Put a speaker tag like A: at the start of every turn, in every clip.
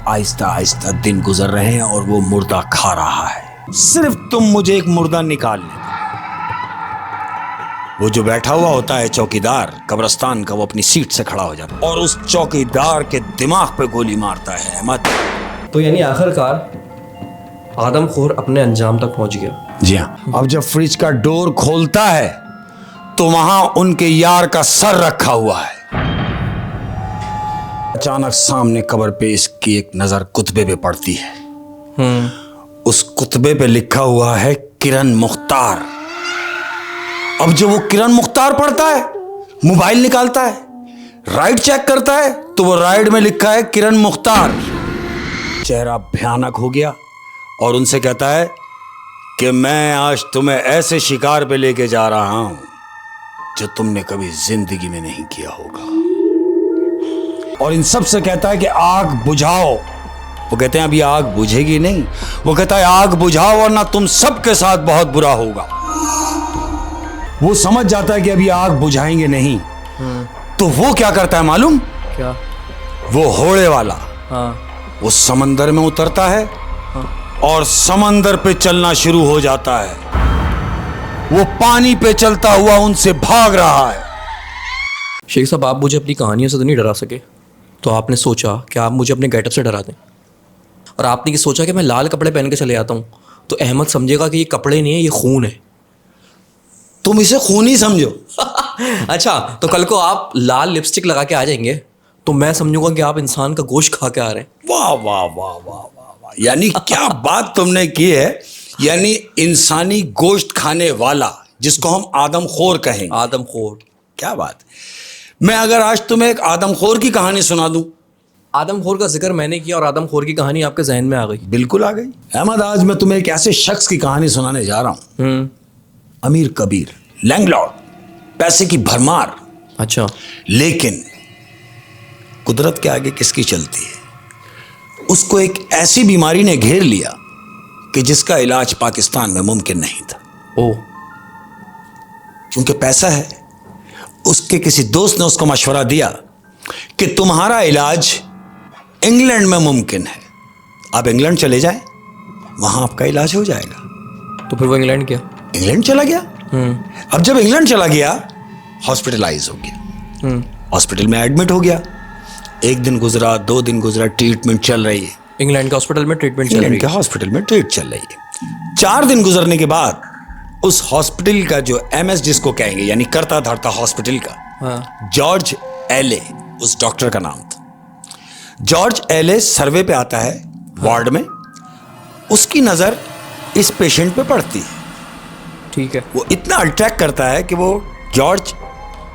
A: आहिस्ता आहिस्ता दिन गुजर रहे हैं और वो मुर्दा खा रहा है। सिर्फ तुम मुझे एक मुर्दा निकाल ले। वो जो बैठा हुआ होता है चौकीदार कब्रिस्तान का, वो अपनी सीट से खड़ा हो जाता है और उस चौकीदार के दिमाग पे गोली मारता है। अहमद,
B: तो यानी आखिरकार आदमखोर अपने अंजाम तक पहुंच गया।
A: जी हाँ। अब जब फ्रिज का डोर खोलता है तो वहां उनके यार का सर रखा हुआ है। अचानक सामने कब्र पे इसकी एक नजर कुतबे पे पड़ती है। उस कुतबे पे लिखा हुआ है किरण मुख्तार। अब जब वो किरण मुख्तार पढ़ता है, मोबाइल निकालता है, राइड चेक करता है, तो वो राइड में लिखा है किरण मुख्तार। चेहरा भयानक हो गया और उनसे कहता है कि मैं आज तुम्हें ऐसे शिकार पे लेके जा रहा हूं जो तुमने कभी जिंदगी में नहीं किया होगा। और इन सब से कहता है कि आग बुझाओ। वो कहते हैं अभी आग बुझेगी नहीं। वो कहता है आग बुझाओ वरना तुम सबके साथ बहुत बुरा होगा। वो समझ जाता है कि अभी आग बुझाएंगे नहीं। तो वो क्या करता है मालूम?
B: क्या?
A: वो होड़े वाला वो समंदर में उतरता है और समंदर पे चलना शुरू हो जाता है। वो पानी पे चलता हुआ उनसे भाग रहा है।
B: शेख साहब, आप मुझे अपनी कहानियों से तो नहीं डरा सके, तो आपने सोचा कि आप मुझे अपने गेटअप से डरा दें। और आपने ये सोचा कि मैं लाल कपड़े पहन के चले आता हूँ तो अहमद समझेगा कि ये कपड़े नहीं है, ये खून है।
A: तुम इसे खून ही समझो।
B: अच्छा, तो कल को आप लाल लिपस्टिक लगा के आ जाएंगे तो मैं समझूंगा कि आप इंसान का गोश्त खा के आ रहे हैं।
A: वाह वाह वाह वाह वाह वाह, यानी क्या बात तुमने की है। यानी इंसानी गोश्त खाने वाला, जिसको हम आदमखोर कहेंगे।
B: आदमखोर,
A: क्या बात। मैं अगर आज तुम्हें एक आदमखोर की कहानी सुना दूं।
B: आदमखोर का जिक्र मैंने किया और आदमखोर की कहानी आपके जहन में आ गई।
A: बिल्कुल आ गई। अहमद, आज मैं तुम्हें एक ऐसे शख्स की कहानी सुनाने जा रहा हूं। अमीर कबीर, लैंडलॉर्ड, पैसे की भरमार।
B: अच्छा।
A: लेकिन कुदरत के आगे किसकी चलती है। उसको एक ऐसी बीमारी ने घेर लिया कि जिसका इलाज पाकिस्तान में मुमकिन नहीं था।
B: ओ।
A: क्योंकि पैसा है। उसके किसी दोस्त ने उसको मशवरा दिया कि तुम्हारा इलाज इंग्लैंड में मुमकिन है, आप इंग्लैंड चले जाएं, वहां आपका इलाज हो जाएगा।
B: तो फिर वो इंग्लैंड गया।
A: इंग्लैंड चला गया। अब जब इंग्लैंड चला गया, हॉस्पिटलाइज हो गया, हॉस्पिटल में एडमिट हो गया। एक दिन गुजरा, 2 दिन गुजरा, ट्रीटमेंट चल रही है।
B: इंग्लैंड के हॉस्पिटल में ट्रीटमेंट चल रही है।
A: इंग्लैंड के हॉस्पिटल में ट्रीट चल रही है। 4 दिन गुजरने के बाद उस हॉस्पिटल का जो एमएस जिसको कहेंगे, यानी करता धरता हॉस्पिटल का, जॉर्ज एले उस डॉक्टर का नाम था। जॉर्ज एले सर्वे पे आता है वार्ड में। उसकी नजर इस पेशेंट पे पड़ती है।
B: ठीक है।
A: वो इतना अट्रैक्ट करता है कि वो जॉर्ज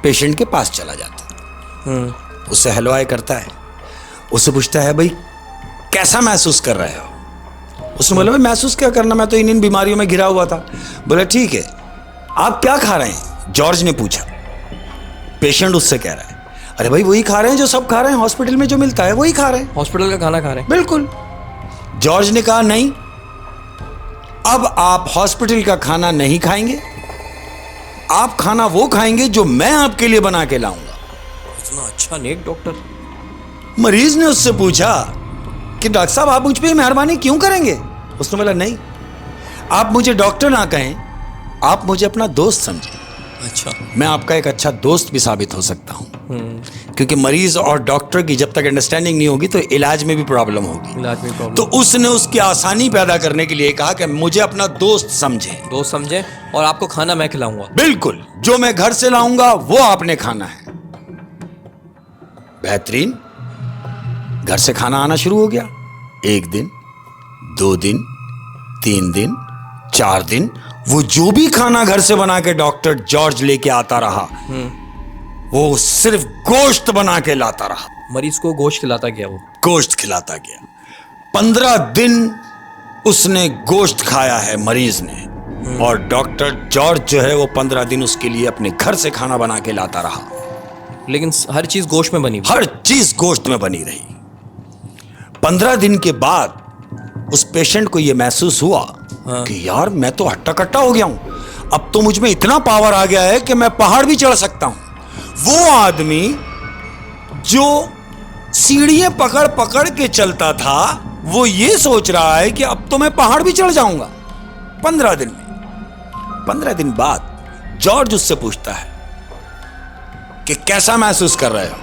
A: पेशेंट के पास चला जाता है। उससे हेलो हाय करता है। उससे पूछता है भाई कैसा महसूस कर रहे हो। उसने बोला भाई महसूस क्या करना, मैं तो इन बीमारियों में घिरा हुआ था। बोला ठीक है, आप क्या खा रहे हैं? जॉर्ज ने पूछा। पेशेंट उससे कह रहा है अरे भाई वही खा रहे हैं जो सब खा रहे हैं, हॉस्पिटल में जो मिलता है वही खा रहे हैं।
B: हॉस्पिटल का खाना खा रहे हैं।
A: बिल्कुल। जॉर्ज ने कहा नहीं, अब आप हॉस्पिटल का खाना नहीं खाएंगे, आप खाना वो खाएंगे जो मैं आपके लिए बना के लाऊंगा।
B: इतना अच्छा नेक डॉक्टर।
A: मरीज ने उससे पूछा कि डॉक्टर साहब आप मुझ पे मेहरबानी क्यों करेंगे? उसने बोला नहीं, आप मुझे डॉक्टर ना कहें, आप मुझे अपना दोस्त समझें।
B: अच्छा।
A: मैं आपका एक अच्छा दोस्त भी साबित हो सकता हूं। क्योंकि मरीज और डॉक्टर की जब तक अंडरस्टैंडिंग नहीं होगी तो इलाज में भी प्रॉब्लम होगी।
B: इलाज में प्रॉब्लम।
A: तो उसने उसकी आसानी पैदा करने के लिए कहा कि मुझे अपना दोस्त समझें।
B: दोस्त समझे और आपको खाना मैं खिलाऊंगा।
A: बिल्कुल, जो मैं घर से लाऊंगा वो आपने खाना है। बेहतरीन। घर से खाना आना शुरू हो गया। 1 दिन, 2 दिन, 3 दिन, 4 दिन, वो जो भी खाना घर से बना के डॉक्टर जॉर्ज लेके आता रहा, वो सिर्फ गोश्त बना के लाता रहा।
B: मरीज को गोश्त खिलाता गया। वो
A: गोश्त खिलाता गया। 15 दिन उसने गोश्त खाया है मरीज ने। और डॉक्टर जॉर्ज जो है वो 15 दिन उसके लिए अपने घर से खाना बना के लाता रहा।
B: लेकिन हर चीज गोश्त में बनी।
A: हर चीज गोश्त में बनी रही। 15 दिन के बाद उस पेशेंट को यह महसूस हुआ कि यार मैं तो हट्टा कट्टा हो गया हूं, अब तो मुझ में इतना पावर आ गया है कि मैं पहाड़ भी चढ़ सकता हूं। वो आदमी जो सीढ़ियां पकड़ पकड़ के चलता था, वो ये सोच रहा है कि अब तो मैं पहाड़ भी चढ़ जाऊंगा 15 दिन में। 15 दिन बाद जॉर्ज उससे पूछता है कि कैसा महसूस कर रहे हो?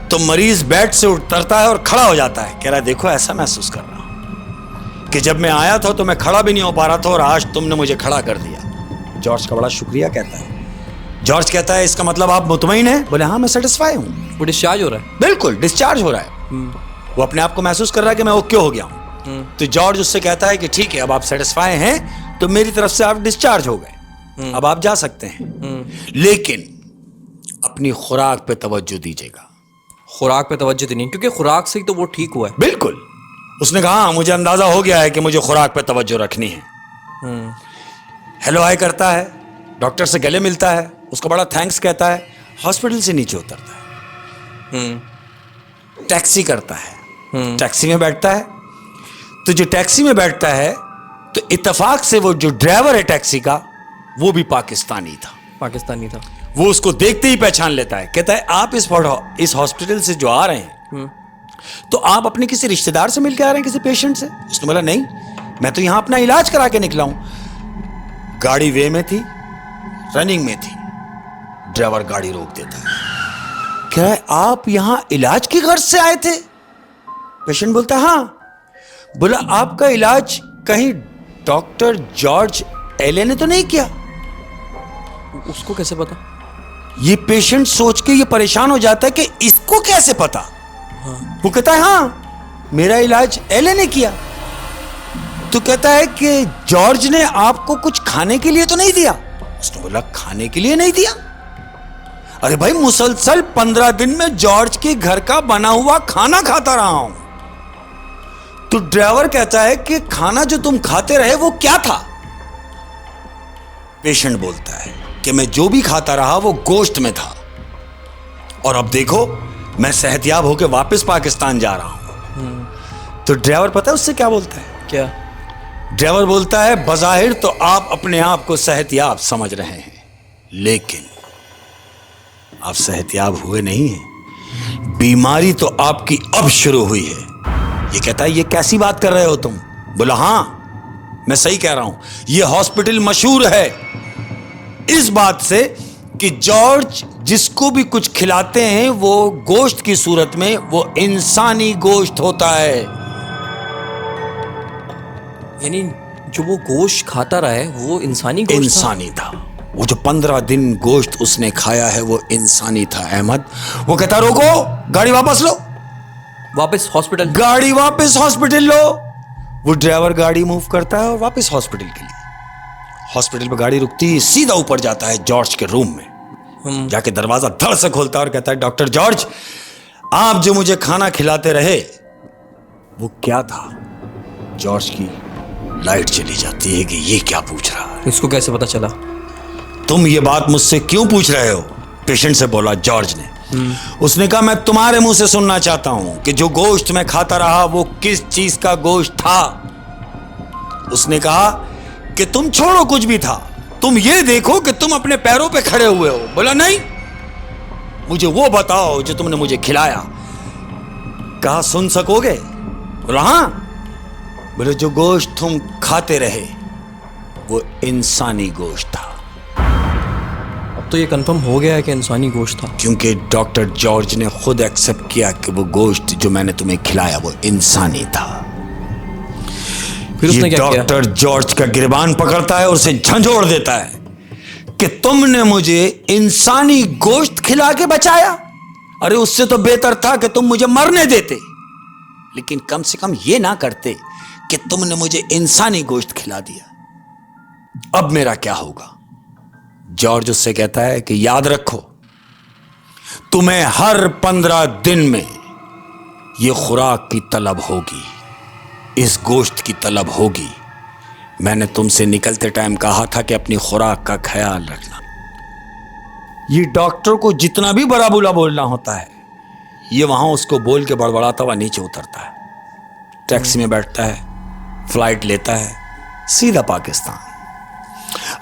A: तो मरीज बेड से उतरता है और खड़ा हो जाता है। कह रहा है देखो ऐसा महसूस कर रहा हूं कि जब मैं आया था तो मैं खड़ा भी नहीं हो पा रहा था और आज तुमने मुझे खड़ा कर दिया। जॉर्ज का बड़ा शुक्रिया कहता है। जॉर्ज कहता है इसका मतलब आप मुतमईन हैं? बोले हाँ मैं सेटिस्फाई हूं।
B: वो डिस्चार्ज हो रहा है?
A: बिल्कुल डिस्चार्ज हो रहा है। वो अपने आप को महसूस कर रहा है कि मैं ओके हो गया हूं। तो जॉर्ज उससे कहता है कि ठीक है अब आप सेटिस्फाई हैं तो मेरी तरफ से आप डिस्चार्ज हो गए, अब आप जा सकते हैं, लेकिन अपनी खुराक पे तवज्जो दीजिएगा।
B: खुराक पे तवज्जो देनी, क्योंकि खुराक से ही तो वो ठीक हुआ है।
A: बिल्कुल। उसने कहा हाँ मुझे अंदाजा हो गया है कि मुझे खुराक पे तवज्जो रखनी है। हेलो हाय करता है, डॉक्टर से गले मिलता है, उसको बड़ा थैंक्स कहता है, हॉस्पिटल से नीचे उतरता है, टैक्सी करता है, टैक्सी में बैठता है। तो जो टैक्सी में बैठता है तो इत्तेफाक से वो जो ड्राइवर है टैक्सी का वो भी पाकिस्तानी था।
B: पाकिस्तानी था।
A: वो उसको देखते ही पहचान लेता है। कहता है आप इस हॉस्पिटल से जो आ रहे हैं तो आप अपने किसी रिश्तेदार से मिलकर आ रहे हैं, किसी पेशेंट से? उसने बोला नहीं, मैं तो यहां अपना इलाज करा के निकला हूं। गाड़ी वे में थी, रनिंग में थी। ड्राइवर गाड़ी रोक देता है। कह रहा है आप यहां इलाज की गर्ज से आए थे? पेशेंट बोलता है हाँ। बोला आपका इलाज कहीं डॉक्टर जॉर्ज एले ने तो नहीं किया?
B: उसको कैसे पता?
A: ये पेशेंट सोच के ये परेशान हो जाता है कि इसको कैसे पता। हाँ। वो कहता है हाँ मेरा इलाज एले ने किया। तो कहता है कि जॉर्ज ने आपको कुछ खाने के लिए तो नहीं दिया? उसने बोला खाने के लिए नहीं दिया। अरे भाई मुसलसल 15 दिन में जॉर्ज के घर का बना हुआ खाना खाता रहा हूं। तो ड्राइवर कहता है कि खाना जो तुम खाते रहे वो क्या था? पेशेंट बोलता है कि मैं जो भी खाता रहा वो गोश्त में था, और अब देखो मैं सेहतयाब होकर वापस पाकिस्तान जा रहा हूं। तो ड्राइवर पता है उससे क्या बोलता है?
B: क्या?
A: ड्राइवर बोलता है बज़ाहिर तो आप अपने आप को सेहतयाब समझ रहे हैं, लेकिन आप सेहतयाब हुए नहीं हैं, बीमारी तो आपकी अब शुरू हुई है। ये कहता है ये कैसी बात कर रहे हो तुम? बोला हाँ मैं सही कह रहा हूं, ये हॉस्पिटल मशहूर है इस बात से कि जॉर्ज जिसको भी कुछ खिलाते हैं वो गोश्त की सूरत में वो इंसानी गोश्त होता है।
B: यानी जो वो गोश्त खाता रहा है वो इंसानी गोश्त
A: इंसानी था। वो जो 15 दिन गोश्त उसने खाया है वो इंसानी था अहमद। वो कहता रोको, गाड़ी वापस लो,
B: वापस हॉस्पिटल,
A: गाड़ी वापस हॉस्पिटल लो। वो ड्राइवर गाड़ी मूव करता है और वापस हॉस्पिटल के लिए। हॉस्पिटल पे गाड़ी रुकती है, सीधा ऊपर जाता है जॉर्ज के रूम में। जाके दरवाजा धड़ से खोलता है और कहता है डॉक्टर जॉर्ज आप जो मुझे खाना खिलाते रहे वो क्या था? जॉर्ज की लाइट चली जाती है कि ये क्या पूछ रहा है,
B: इसको कैसे पता चला?
A: तुम ये बात मुझसे क्यों पूछ रहे हो? पेशेंट से बोला जॉर्ज ने। उसने कहा मैं तुम्हारे मुंह से सुनना चाहता हूं कि जो गोश्त मैं खाता रहा वो किस चीज का गोश्त था। उसने कहा कि तुम छोड़ो कुछ भी था, तुम ये देखो कि तुम अपने पैरों पे खड़े हुए हो। बोला नहीं, मुझे वो बताओ जो तुमने मुझे खिलाया। कहा सुन सकोगे? बोला हाँ। बोले जो गोश्त तुम खाते रहे वो इंसानी गोश्त था।
B: अब तो ये कंफर्म हो गया है कि इंसानी गोश्त था,
A: क्योंकि डॉक्टर जॉर्ज ने खुद एक्सेप्ट किया कि वो गोश्त जो मैंने तुम्हें खिलाया वो इंसानी था।
B: फिर उसने क्या किया?
A: डॉक्टर जॉर्ज का गिरबान पकड़ता है और उसे झंझोड़ देता है कि तुमने मुझे इंसानी गोश्त खिला के बचाया। अरे उससे तो बेहतर था कि तुम मुझे मरने देते, लेकिन कम से कम ये ना करते कि तुमने मुझे इंसानी गोश्त खिला दिया। अब मेरा क्या होगा? जॉर्ज उससे कहता है कि याद रखो तुम्हें हर 15 दिन में यह खुराक की तलब होगी, इस गोश्त की तलब होगी। मैंने तुमसे निकलते टाइम कहा था कि अपनी खुराक का ख्याल रखना। ये डॉक्टर को जितना भी बड़ा बुला बोलना होता है ये वहां उसको बोल के बड़बड़ाता हुआ नीचे उतरता है, टैक्सी में बैठता है, फ्लाइट लेता है, सीधा पाकिस्तान।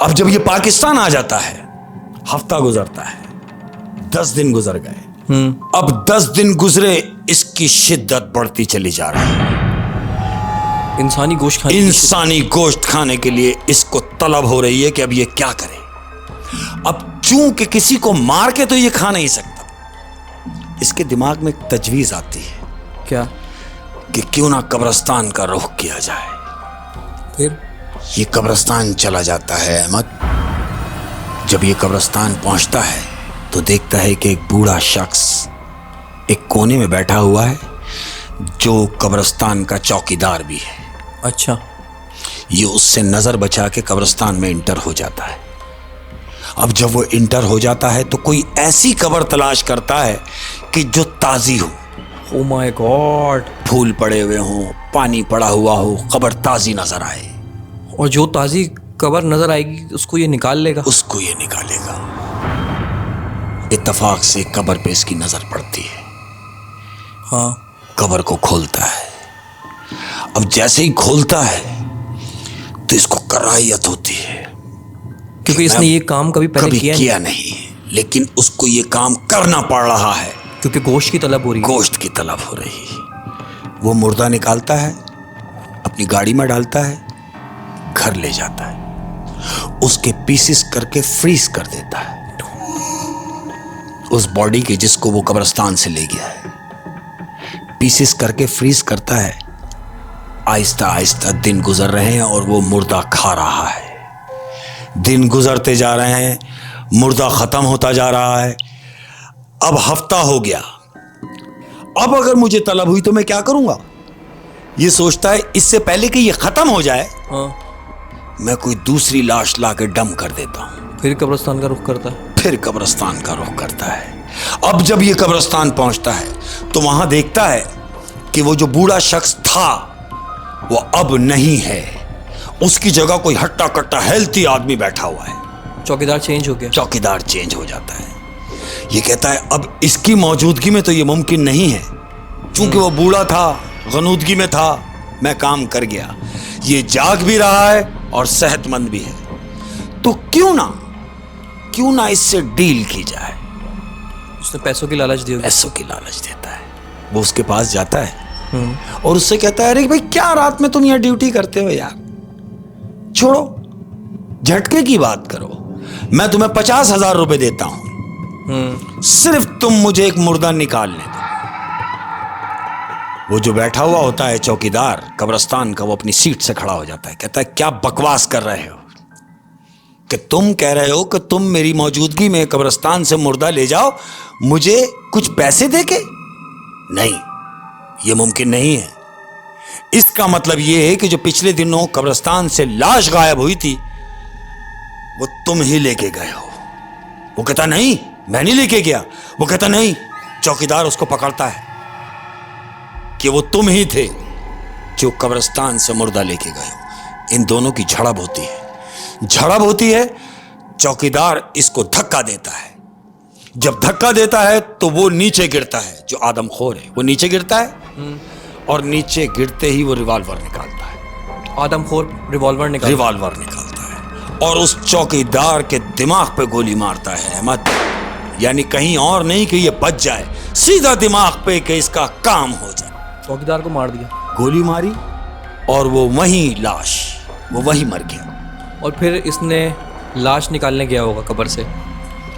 A: अब जब ये पाकिस्तान आ जाता है, हफ्ता गुजरता है, 10 दिन गुजर गए। अब 10 दिन गुजरे इसकी शिद्दत बढ़ती चली जा रही है।
B: इंसानी गोश्त खाने
A: इंसानी गोश्त खाने के लिए इसको तलब हो रही है कि अब ये क्या करे। अब चूंकि किसी को मार के तो ये खा नहीं सकता, इसके दिमाग में एक तजवीज आती है
B: क्या
A: कि क्यों ना कब्रिस्तान का रुख किया जाए।
B: फिर
A: ये कब्रिस्तान चला जाता है अहमद। जब ये कब्रिस्तान पहुंचता है तो देखता है कि एक बूढ़ा शख्स एक कोने में बैठा हुआ है, जो कब्रिस्तान का चौकीदार भी है।
B: अच्छा,
A: ये उससे नजर बचा के कब्रिस्तान में इंटर हो जाता है। अब जब वो इंटर हो जाता है तो कोई ऐसी कब्र तलाश करता है कि जो ताजी हो,
B: ओ माय गॉड,
A: फूल पड़े हुए हों, पानी पड़ा हुआ हो, कब्र ताजी नजर आए।
B: और जो ताज़ी कब्र नजर आएगी उसको ये निकाल लेगा।
A: उसको ये निकालेगा। इत्तेफाक से कब्र पे इसकी नजर पड़ती है।
B: हाँ,
A: कब्र को खोलता है। अब जैसे ही खोलता है तो इसको कराहियत होती है,
B: क्योंकि इसने ये काम कभी पहले
A: कभी
B: किया
A: नहीं, लेकिन उसको ये काम करना पड़ रहा है
B: क्योंकि गोश्त की तलब हो रही है।
A: गोश्त की तलब हो रही है। वो मुर्दा निकालता है, अपनी गाड़ी में डालता है, घर ले जाता है, उसके पीसेस करके फ्रीज कर देता है। उस बॉडी के जिसको वो कब्रिस्तान से ले गया है, पीसेस करके फ्रीज करता है। आहिस्ता आहिस्ता दिन गुजर रहे हैं और वो मुर्दा खा रहा है। दिन गुजरते जा रहे हैं, मुर्दा खत्म होता जा रहा है। अब हफ्ता हो गया। अब अगर मुझे तलब हुई तो मैं क्या करूंगा? ये सोचता है इससे पहले कि ये खत्म हो जाए,
B: हाँ,
A: मैं कोई दूसरी लाश ला के डम कर देता हूं।
B: फिर कब्रिस्तान का रुख करता है।
A: फिर कब्रिस्तान का रुख करता है। अब जब ये कब्रिस्तान पहुंचता है तो वहां देखता है कि वो जो बूढ़ा शख्स था वो अब नहीं है। उसकी जगह कोई हट्टा कट्टा हेल्थी आदमी बैठा हुआ है।
B: चौकीदार चेंज हो गया।
A: चौकीदार चेंज हो जाता है। ये कहता है अब इसकी मौजूदगी में तो ये मुमकिन नहीं है, क्योंकि वो बूढ़ा था, गनूदगी में था, मैं काम कर गया। ये जाग भी रहा है और सेहतमंद भी है, तो क्यों ना इससे डील की जाए।
B: उसने पैसों की लालच दी।
A: पैसों की लालच देता है। वो उसके पास जाता है और उससे कहता है, अरे भाई क्या रात में तुम यहाँ ड्यूटी करते हो यार, छोड़ो, झटके की बात करो, मैं तुम्हें 50,000 रुपए देता हूं, सिर्फ तुम मुझे एक मुर्दा निकालने दो। वो जो बैठा हुआ होता है चौकीदार कब्रिस्तान का, वो अपनी सीट से खड़ा हो जाता है। कहता है, क्या बकवास कर रहे हो कि तुम कह रहे हो कि तुम मेरी मौजूदगी में कब्रिस्तान से मुर्दा ले जाओ मुझे कुछ पैसे देके? नहीं, ये मुमकिन नहीं है। इसका मतलब ये है कि जो पिछले दिनों कब्रिस्तान से लाश गायब हुई थी वो तुम ही लेके गए हो। वो कहता, नहीं मैं नहीं लेके गया। वो कहता, नहीं। चौकीदार उसको पकड़ता है कि वो तुम ही थे जो कब्रिस्तान से मुर्दा लेके गए हो। इन दोनों की झड़प होती है। चौकीदार इसको धक्का देता है। जब धक्का देता है तो वो नीचे गिरता है। जो आदमखोर है वो नीचे गिरता है और नीचे गिरते ही वो रिवॉल्वर निकालता है।
B: आदमखोर रिवॉल्वर
A: निकालता है और उस चौकीदार के दिमाग पे गोली मारता है अहमद। यानी कहीं और नहीं कि ये बच जाए, सीधा दिमाग पे कि इसका काम हो जाए।
B: चौकीदार को मार दिया,
A: गोली मारी और वो वहीं मर गया।
B: और फिर इसने लाश निकालने गया होगा कब्र से।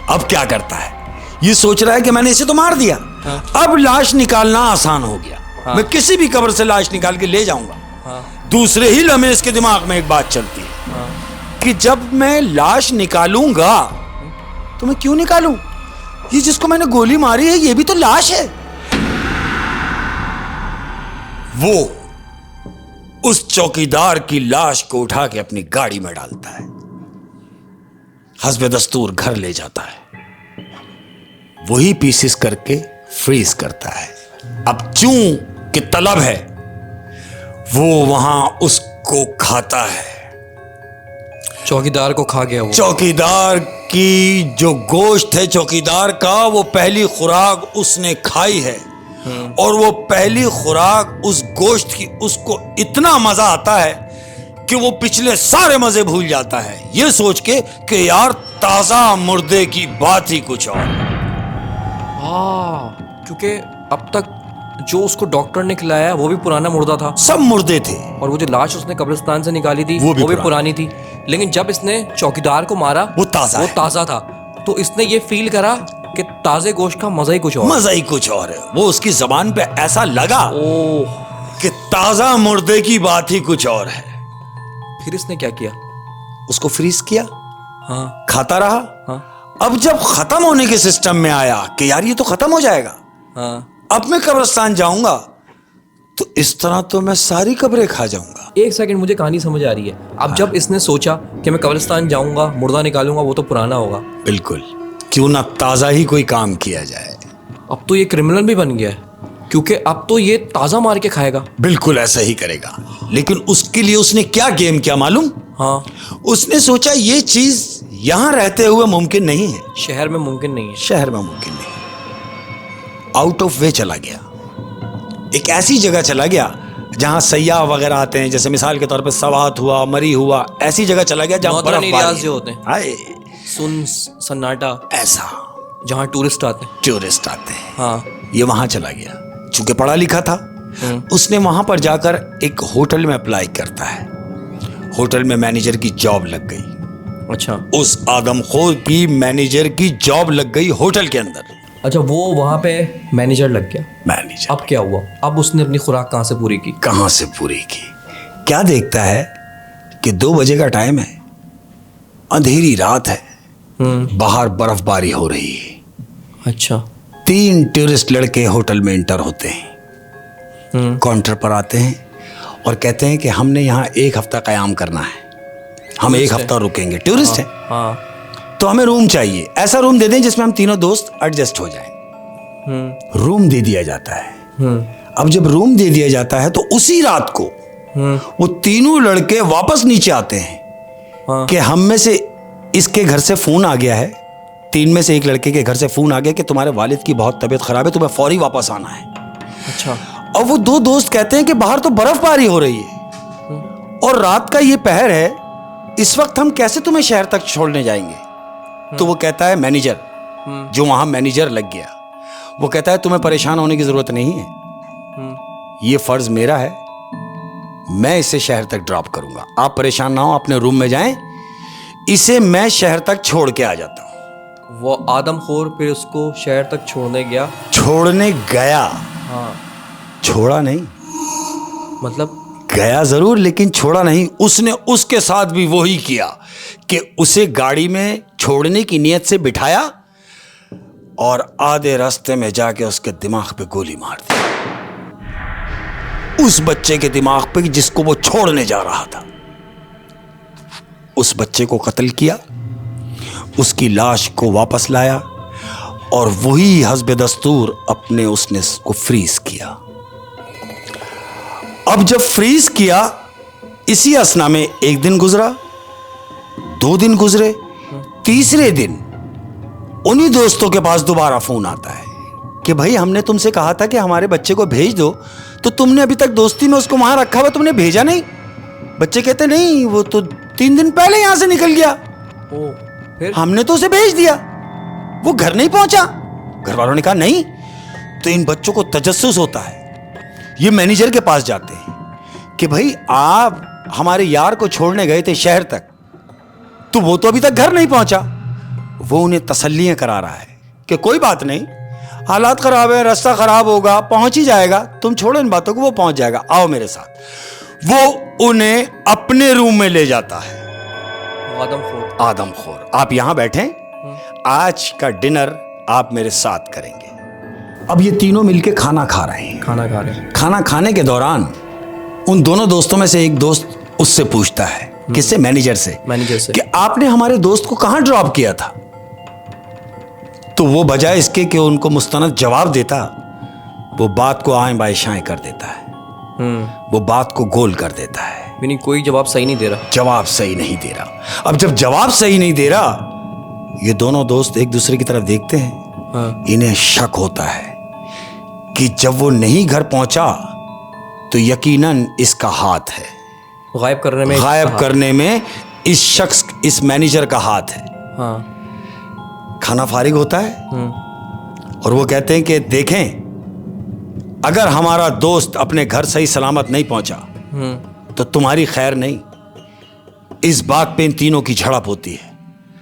A: अब क्या करता है? ये सोच रहा है कि मैंने इसे तो मार दिया,
B: हाँ।
A: अब लाश निकालना आसान हो गया।
B: हाँ।
A: मैं किसी भी कब्र से लाश निकाल के ले जाऊंगा।
B: हाँ।
A: दूसरे ही लम्हे इसके दिमाग में एक बात चलती है
B: हाँ।
A: कि जब मैं लाश निकालूंगा तो मैं क्यों निकालूं? ये जिसको मैंने गोली मारी है ये भी तो लाश है। वो उस चौकीदार की लाश को उठा के अपनी गाड़ी में डालता है, हस्बे दस्तूर घर ले जाता है, वही पीसेस करके फ्रीज करता है। अब चूं कि तलब है वो वहां उसको खाता है।
B: चौकीदार को खा गया वो।
A: चौकीदार की जो गोश्त है चौकीदार का, वो पहली खुराक उसने खाई है और वो पहली खुराक उस गोश्त की उसको इतना मजा आता है कि वो पिछले सारे मजे भूल जाता है, ये सोच के कि यार ताजा मुर्दे की बात ही कुछ और।
B: हाँ, क्योंकि अब तक जो उसको डॉक्टर ने खिलाया वो भी पुराना मुर्दा था,
A: सब मुर्दे थे।
B: और वो जो लाश उसने कब्रिस्तान से निकाली थी
A: वो भी
B: पुरानी थी। लेकिन जब इसने चौकीदार को मारा
A: वो ताजा
B: था। तो इसने ये फील करा कि ताजे गोश्त का मजा ही कुछ और
A: है। वो उसकी जबान पे ऐसा लगा
B: ओह,
A: कि ताजा मुर्दे की बात ही कुछ और है।
B: फिर इसने क्या किया?
A: उसको फ्रीज किया,
B: हाँ
A: खाता रहा।
B: हाँ
A: अब जब खत्म होने के सिस्टम में आया कि यार ये तो खत्म हो जाएगा,
B: हाँ।
A: अब मैं कब्रिस्तान जाऊंगा तो इस तरह तो मैं सारी कब्रें खा जाऊंगा।
B: एक सेकंड, मुझे कहानी समझ आ रही है। अब जब इसने सोचा कि मैं कब्रिस्तान जाऊंगा, मुर्दा निकालूंगा, वो तो पुराना होगा।
A: बिल्कुल, क्यों ना ताजा ही कोई काम किया जाए।
B: अब तो ये क्रिमिनल भी बन गया है, क्योंकि अब तो ये ताजा मार के खाएगा।
A: बिल्कुल ऐसा ही करेगा। लेकिन उसके लिए उसने क्या गेम किया मालूम?
B: हाँ,
A: उसने सोचा ये चीज यहां रहते हुए मुमकिन नहीं है,
B: शहर में मुमकिन नहीं है।
A: शहर में मुमकिन नहीं। आउट ऑफ वे चला गया, एक ऐसी जगह चला गया जहां सयाह वगैरह आते हैं, जैसे मिसाल के तौर पे सवात हुआ, मरी हुआ, ऐसी जगह चला गया जहां
B: बर्फबारी जो होते हैं,
A: हाय
B: सुन सन्नाटा,
A: ऐसा
B: जहां टूरिस्ट आते हैं। हाँ,
A: ये वहां चला गया। चूंकि पढ़ा लिखा था, उसने वहां पर जाकर एक होटल में अप्लाई करता है। होटल में मैनेजर की जॉब लग गई।
B: अच्छा,
A: उस आदमखोर की मैनेजर की जॉब लग गई होटल के अंदर।
B: अच्छा, वो वहां पे मैनेजर लग गया।
A: मैनेजर।
B: अब क्या हुआ? अब उसने अपनी खुराक कहाँ से पूरी की?
A: क्या देखता है कि 2 बजे का टाइम है, अंधेरी रात है, बाहर बर्फबारी हो रही है।
B: अच्छा।
A: 3 टूरिस्ट लड़के होटल में इंटर होते हैं, काउंटर पर आते हैं और कहते हैं कि हमने यहाँ 1 हफ्ता कयाम करना है, हम 1 हफ्ता रुकेंगे। टूरिस्ट है,
B: हाँ।
A: तो हमें रूम चाहिए, ऐसा रूम दे दें जिसमें हम तीनों दोस्त एडजस्ट हो जाएं। रूम दे दिया जाता है। अब जब रूम दे दिया जाता है तो उसी रात को वो तीनों लड़के वापस नीचे आते हैं कि हम में से इसके घर से फोन आ गया है, 3 में से एक लड़के के घर से फोन आ गया कि तुम्हारे वालिद की बहुत तबीयत खराब है, तुम्हें फौरी वापस आना है।
B: अच्छा।
A: और वो 2 दोस्त कहते हैं कि बाहर तो बर्फबारी हो रही है और रात का ये पहर है, इस वक्त हम कैसे तुम्हें शहर तक छोड़ने जाएंगे? तो वो कहता है, मैनेजर, जो वहां मैनेजर लग गया, वो कहता है तुम्हें परेशान होने की जरूरत नहीं है, ये फर्ज मेरा है, मैं इसे शहर तक ड्रॉप करूंगा, आप परेशान ना हो, अपने रूम में जाएं, इसे मैं शहर तक छोड़ के आ जाता हूं।
B: वो आदमखोर फिर उसको शहर तक छोड़ने गया। हाँ।
A: छोड़ा नहीं,
B: मतलब
A: गया जरूर लेकिन छोड़ा नहीं। उसने उसके साथ भी वही किया कि उसे गाड़ी में छोड़ने की नीयत से बिठाया और आधे रास्ते में जाके उसके दिमाग पे गोली मार दी, उस बच्चे के दिमाग पे जिसको वो छोड़ने जा रहा था। उस बच्चे को कत्ल किया, उसकी लाश को वापस लाया और वही हस्बे दस्तूर अपने उसने को फ्रीज किया। अब जब फ्रीज किया, इसी असना में 1 दिन गुजरा, 2 दिन गुजरे, तीसरे दिन उन्हीं दोस्तों के पास दोबारा फोन आता है कि भाई हमने तुमसे कहा था कि हमारे बच्चे को भेज दो, तो तुमने अभी तक दोस्ती में उसको वहां रखा हुआ, तुमने भेजा नहीं। बच्चे कहते नहीं, वो तो 3 दिन पहले यहां से निकल गया,
B: फिर
A: हमने तो उसे भेज दिया, वो घर नहीं पहुंचा। घर वालों ने कहा नहीं। तो इन बच्चों को तजस्सुस होता है, ये मैनेजर के पास जाते हैं कि भाई आप हमारे यार को छोड़ने गए थे शहर तक, तो वो तो अभी तक घर नहीं पहुंचा। वो उन्हें तसल्लियां करा रहा है कि कोई बात नहीं, हालात खराब है, रास्ता खराब होगा, पहुंच ही जाएगा, तुम छोड़ो इन बातों को, वो पहुंच जाएगा, आओ मेरे साथ। वो उन्हें अपने रूम में ले जाता है। आदमखोर, आप यहां बैठें, आज का डिनर आप मेरे साथ करेंगे। अब ये तीनों मिलके खाना खा रहे हैं। खाना खाने के दौरान उन दोनों दोस्तों में से एक दोस्त उससे पूछता है, किससे? मैनेजर से कि आपने हमारे दोस्त को कहां ड्रॉप किया था? तो वो बजाय इसके कि उनको मुस्तनद जवाब देता, वो बात को आएं बाएं शाएं कर देता है, वो बात को गोल कर देता है।
B: कोई जवाब सही नहीं दे रहा।
A: जवाब सही नहीं दे रहा। अब जब जवाब सही नहीं दे रहा, ये दोनों दोस्त एक दूसरे की तरफ देखते हैं।
B: हाँ।
A: इन्हें शक होता है कि जब वो नहीं घर पहुंचा तो यकीनन इसका हाथ है, गायब करने में इस शख्स, इस मैनेजर का हाथ है।
B: हाँ।
A: खाना फारिग होता है और वो कहते हैं कि देखें, अगर हमारा दोस्त अपने घर सही सलामत नहीं पहुंचा तो तुम्हारी खैर नहीं। इस बात पे इन तीनों की झड़प होती है।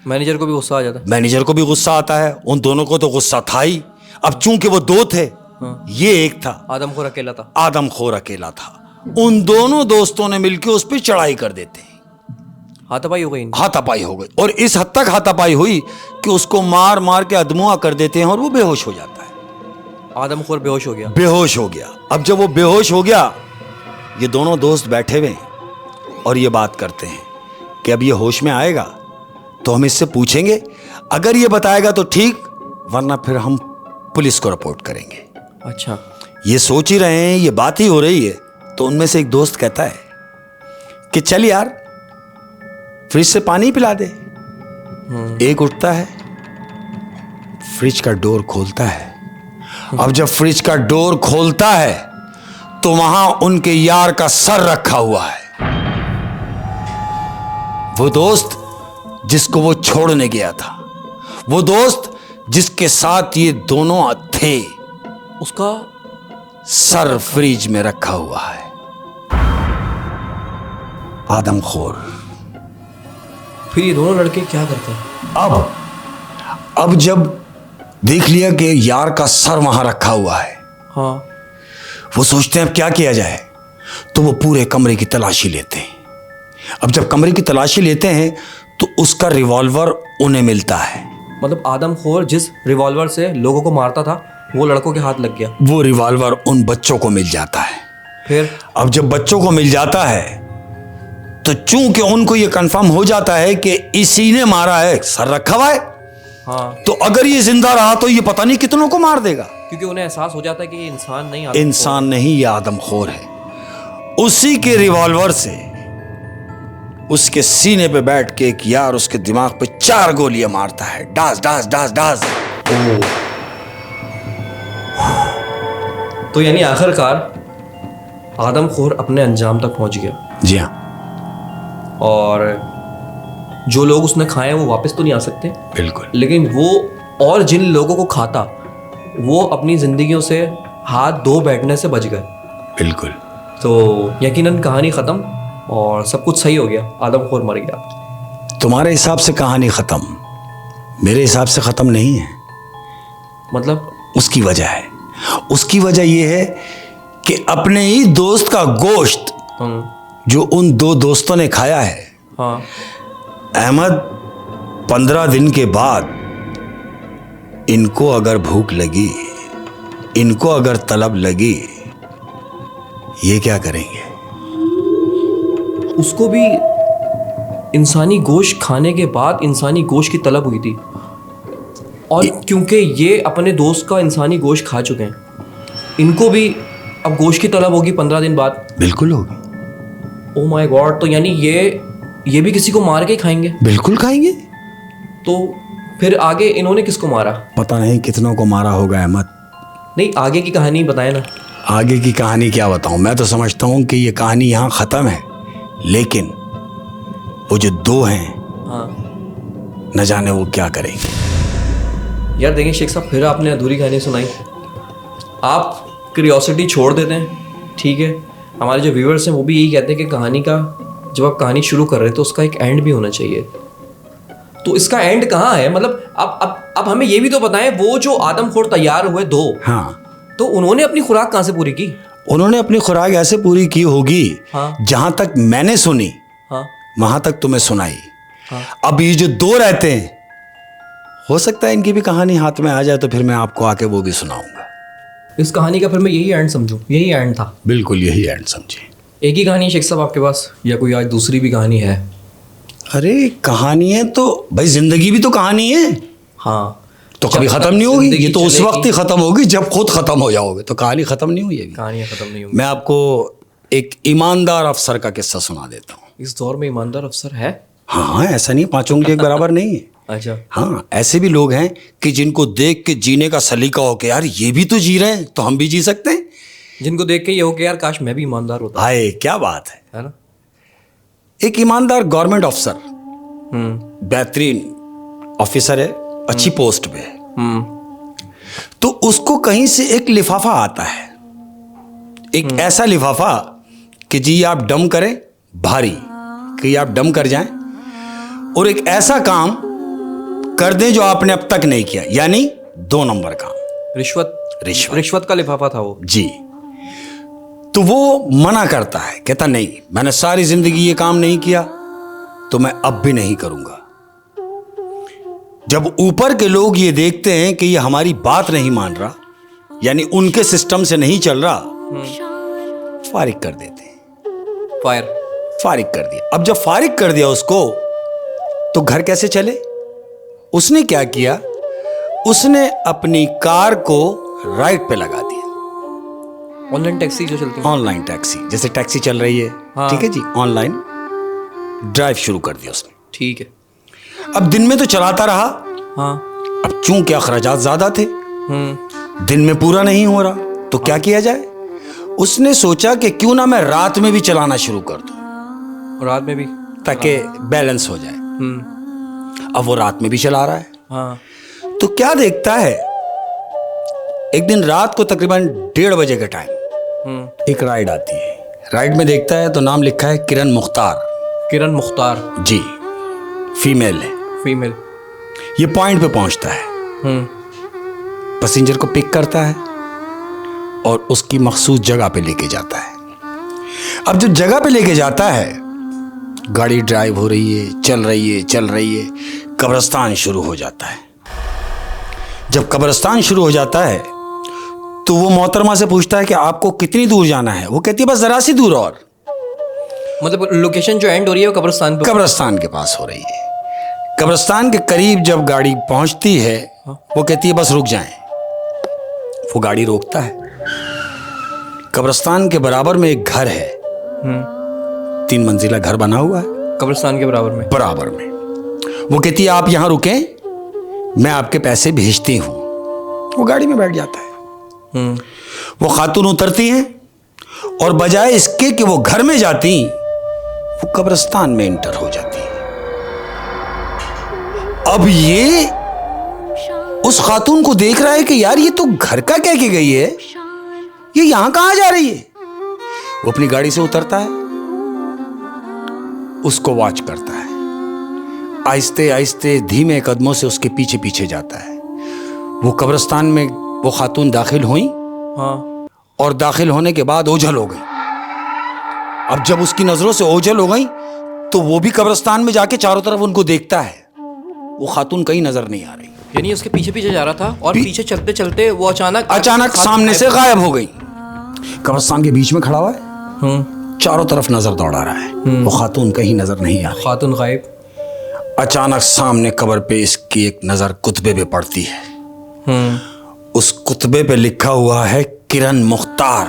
B: मैनेजर को भी गुस्सा आ जाता है।
A: मैनेजर को भी गुस्सा आता है, उन दोनों को तो गुस्सा था ही। अब चूंकि वो दो थे, ये एक था।
B: आदमखोर अकेला था।
A: आदमखोर अकेला था। उन दोनों दोस्तों ने मिलकर उस पर चढ़ाई कर देते हैं।
B: हाथापाई हो गई।
A: हाथापाई हो गई, और इस हद तक हाथापाई हुई कि उसको मार मार के अधमुआ कर देते हैं और वो बेहोश हो जाता है।
B: आदमखोर बेहोश हो गया।
A: बेहोश हो गया। अब जब वो बेहोश हो गया, ये दोनों दोस्त बैठे हुए हैं और ये बात करते हैं कि अब ये होश में आएगा तो हम इससे पूछेंगे, अगर ये बताएगा तो ठीक, वरना फिर हम पुलिस को रिपोर्ट करेंगे।
B: अच्छा।
A: ये सोच ही रहे हैं, ये बात ही हो रही है, तो उनमें से एक दोस्त कहता है कि चल यार फ्रिज से पानी पिला दे। एक उठता है, फ्रिज का डोर खोलता है। अब जब फ्रिज का डोर खोलता है तो वहां उनके यार का सर रखा हुआ है। वो दोस्त जिसको वो छोड़ने गया था, वो दोस्त जिसके साथ ये दोनों थे,
B: उसका
A: सर फ्रिज में रखा हुआ है। आदमखोर।
B: फिर ये दोनों लड़के क्या करते हैं?
A: अब जब देख लिया कि यार का सर वहां रखा हुआ है,
B: हाँ।
A: वो सोचते हैं अब क्या किया जाए, तो वो पूरे कमरे की तलाशी लेते हैं। अब जब कमरे की तलाशी लेते हैं तो उसका रिवॉल्वर उन्हें मिलता है।
B: मतलब आदमखोर जिस रिवॉल्वर से लोगों को मारता था वो लड़कों के हाथ लग गया।
A: वो रिवॉल्वर उन बच्चों को मिल जाता है।
B: फिर
A: अब जब बच्चों को मिल जाता है तो चूंकि उनको ये कंफर्म हो जाता है कि इसी ने मारा है, सर रखा हुआ है,
B: हाँ,
A: तो अगर ये जिंदा रहा तो ये पता नहीं कितनों को मार देगा।
B: क्योंकि उन्हें एहसास हो जाता है कि ये इंसान नहीं,
A: इंसान नहीं, ये आदमखोर है। उसी के रिवॉल्वर से उसके सीने पे बैठ के एक यार उसके दिमाग पे 4 गोलियां मारता है। Dance dance dance dance.
B: तो यानी आखिरकार आदमखोर अपने अंजाम तक पहुंच गया।
A: जी हाँ,
B: और जो लोग उसने खाए हैं वो वापस तो नहीं आ सकते,
A: बिल्कुल।
B: लेकिन वो और जिन लोगों को खाता वो अपनी जिंदगियों से हाथ धो बैठने से बच गए।
A: बिल्कुल।
B: तो यकीनन कहानी ख़त्म और सब कुछ सही हो गया, आदमखोर मर गया।
A: तुम्हारे हिसाब से कहानी खत्म, मेरे हिसाब से खत्म नहीं है।
B: मतलब
A: उसकी वजह है, उसकी वजह यह है कि अपने ही दोस्त का गोश्त जो उन 2 दोस्तों ने खाया है,
B: हाँ,
A: अहमद 15 दिन के बाद इनको अगर भूख लगी, इनको अगर तलब लगी, ये क्या करेंगे?
B: उसको भी इंसानी गोश्त खाने के बाद इंसानी गोश्त की तलब हुई थी, और क्योंकि ये अपने दोस्त का इंसानी गोश्त खा चुके हैं, इनको भी अब गोश्त की तलब होगी 15 दिन बाद।
A: बिल्कुल होगी।
B: Oh my God. तो यानी ये भी किसी को मार के ही खाएंगे?
A: बिल्कुल खाएंगे।
B: तो फिर आगे इन्होंने किसको मारा?
A: पता नहीं कितनों को मारा होगा अहमद।
B: नहीं, आगे की कहानी बताए ना।
A: आगे की कहानी क्या बताऊं, मैं तो समझता हूं कि ये कहानी यहाँ ख़त्म है, लेकिन वो जो 2 हैं,
B: हाँ
A: न जाने वो क्या करेंगे।
B: यार देखिए शेख साहब, फिर आपने अधूरी कहानी सुनाई। आप क्यूरियोसिटी छोड़ देते हैं, ठीक है। हमारे जो व्यूअर्स हैं वो भी यही कहते हैं कि कहानी का, जब आप कहानी शुरू कर रहे हैं तो उसका एक एंड भी होना चाहिए। तो इसका एंड कहाँ है? मतलब अब हमें ये भी तो बताएं, वो जो आदमखोर तैयार हुए 2,
A: हाँ,
B: तो उन्होंने अपनी खुराक कहाँ से पूरी की?
A: उन्होंने अपनी खुराक ऐसे पूरी की होगी,
B: हाँ,
A: जहां तक मैंने सुनी,
B: हाँ,
A: वहां तक तुम्हें सुनाई।
B: हाँ।
A: अब ये जो 2 रहते हैं, हो सकता है इनकी भी कहानी हाथ में आ जाए तो फिर मैं आपको आके वो भी सुनाऊंगा।
B: इस कहानी का फिर मैं यही एंड समझूं, यही एंड था?
A: बिल्कुल यही एंड समझिए।
B: एक ही कहानी है शेख साहब आपके पास, या कोई आज दूसरी भी कहानी है?
A: अरे कहानी है तो भाई, जिंदगी भी तो कहानी है।
B: हाँ,
A: तो कभी खत्म नहीं होगी, ये तो उस वक्त ही खत्म होगी जब खुद खत्म हो जाओगे, तो कहानी खत्म नहीं हुई।
B: कहानियाँ खत्म नहीं होगी।
A: मैं आपको एक ईमानदार अफसर का किस्सा सुना देता हूँ।
B: इस दौर में ईमानदार अफसर है?
A: हाँ, ऐसा नहीं 5 उंगली एक बराबर नहीं है।
B: अच्छा।
A: हाँ, ऐसे भी लोग हैं कि जिनको देख के जीने का सलीका हो कि यार ये भी तो जी रहे हैं, तो हम भी जी सकते हैं।
B: जिनको देख के ये हो कि यार काश मैं भी ईमानदार होता।
A: हाय क्या बात
B: है ना?
A: एक ईमानदार गवर्नमेंट अफसर, बेहतरीन ऑफिसर है, अच्छी पोस्ट पे है, तो उसको कहीं से एक लिफाफा आता है एक ऐसा लिफाफा कि जी आप डम करें भारी, कि आप डम कर जाएं, और एक ऐसा काम कर दें जो आपने अब तक नहीं किया, यानी 2 नंबर काम।
B: रिश्वत का लिफाफा था वो।
A: जी। तो वो मना करता है, कहता नहीं, मैंने सारी जिंदगी ये काम नहीं किया तो मैं अब भी नहीं करूंगा। जब ऊपर के लोग ये देखते हैं कि ये हमारी बात नहीं मान रहा, यानी उनके सिस्टम से नहीं चल रहा, फारिग कर देते हैं। फारिग कर दिया। अब जब फारिग कर दिया उसको, तो घर कैसे चले? उसने क्या किया, उसने अपनी कार को राइट पे लगा दिया।
B: ऑनलाइन टैक्सी जो चलती है,
A: ऑनलाइन टैक्सी, जैसे टैक्सी चल रही है,
B: हाँ।
A: ठीक है जी, ऑनलाइन ड्राइव शुरू कर दिया उसने।
B: ठीक है।
A: अब दिन में तो चलाता रहा,
B: हाँ।
A: अब चूंकि अखराजात ज्यादा थे, दिन में पूरा नहीं हो रहा, तो क्या किया जाए? उसने सोचा कि क्यों ना मैं रात में भी चलाना शुरू कर दूं,
B: रात में भी,
A: ताकि बैलेंस हो जाए। अब वो रात में भी चला रहा है।
B: हाँ।
A: तो क्या देखता है, एक दिन रात को तकरीबन 1:30 बजे के टाइम एक राइड आती है। राइड में देखता है तो नाम लिखा है किरण मुख्तार।
B: किरण मुख्तार
A: जी, फीमेल है।
B: फीमेल।
A: ये पॉइंट पे पहुंचता है, पैसेंजर को पिक करता है और उसकी मखसूस जगह पे लेके जाता है। अब जब जगह पे लेके जाता है, गाड़ी ड्राइव हो रही है, चल रही है, कब्रिस्तान शुरू हो जाता है। जब कब्रिस्तान शुरू हो जाता है तो वो मोहतरमा से पूछता है कि आपको कितनी दूर जाना है? वो कहती है बस जरा सी दूर और।
B: मतलब लोकेशन जो एंड हो रही है वो
A: कब्रिस्तान के पास हो रही है। कब्रिस्तान के करीब जब गाड़ी पहुंचती है, वो कहती है बस रुक जाएं। वो गाड़ी रोकता है। कब्रिस्तान के बराबर में एक घर है, 3 मंजिला घर बना हुआ है
B: कब्रिस्तान के बराबर में।
A: वो कहती है आप यहां रुकें, मैं आपके पैसे भेजती हूं। वो गाड़ी में बैठ जाता है। वो खातून उतरती हैं और बजाय इसके कि वो घर में जाती, वो कब्रिस्तान में एंटर हो जाती है। अब ये उस खातून को देख रहा है कि यार ये तो घर का कह के गई है, ये यहां कहां जा रही है? वो अपनी गाड़ी से उतरता है, उसको वॉच करता है, आहिस्ते आहिस्ते धीमे कदमों से उसके पीछे पीछे जाता है। वो कब्रिस्तान में वो खातून दाखिल हुई,
B: हाँ।
A: और दाखिल होने के बाद ओझल हो गई। अब जब उसकी नजरों से ओझल हो गई तो वो भी कब्रिस्तान में जाके चारों तरफ उनको देखता है। वो खातून कहीं नजर नहीं आ रही,
B: यानी उसके पीछे पीछे जा रहा था और पीछे चलते चलते वो अचानक
A: सामने से गायब हो गई। कब्रिस्तान के बीच में खड़ा हुआ है, चारों तरफ नजर दौड़ा रहा है। वो खातून कहीं नजर नहीं आ रही।
B: खातून गायब।
A: अचानक सामने कब्र पे इसकी एक नजर कुतबे पे पड़ती है। उस कुतबे पे लिखा हुआ है किरण मुख्तार।